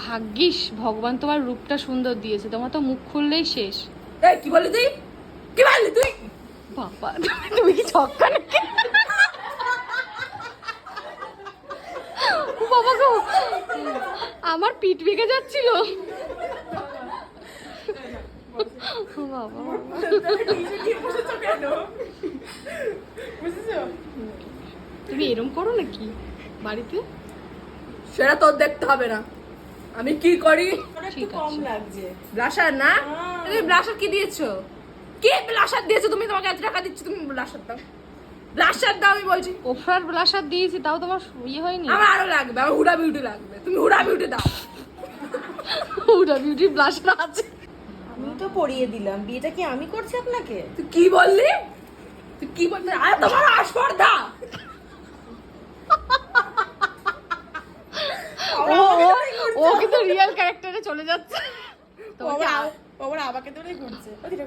ভাগ্যিস ভগবান তোমার রূপটা সুন্দর দিয়েছে, তোমার তো মুখ খুললেই শেষ। এই কি বললি তুই? কি বললি তুই? বাবা তুমি কি ছক্কা নাকি? বাবা গো, আমার পিঠ ভেঙে যাচ্ছিল। বাবা তুমি এরম করো নাকি বাড়িতে? সেটা তোর দেখতে হবে না, আমি কি করি। ঠিক কম আছে। লাগছে। ব্লাশার না? তুমি ব্লাশার কি দিয়েছো? কি ব্লাশার দিয়েছো তুমি? তোমাকে এত টাকা দিচ্ছি, তুমি ব্লাশার দাও, ব্লাশার দাও আমি বলছি। ওফরার ব্লাশার দিয়েছি, তাও তোমার ইয়ে হয়নি? আমার আরো লাগবে, আমার হুডা বিউটি লাগবে, তুমি হুডা বিউটি দাও। ওটা বিউটি ব্লাশার আছে। আমি তো পরিয়ে দিলাম, বিয়েটা কি আমি করছি আপনাকে? তুই কি বললি? তুই কি বললি? আরে তোমার আস্পর্ধা। ও কিন্তু রিয়েল ক্যারেক্টারে চলে যাচ্ছে। তোমাকে বাবা আমাকে ধরেই করছে।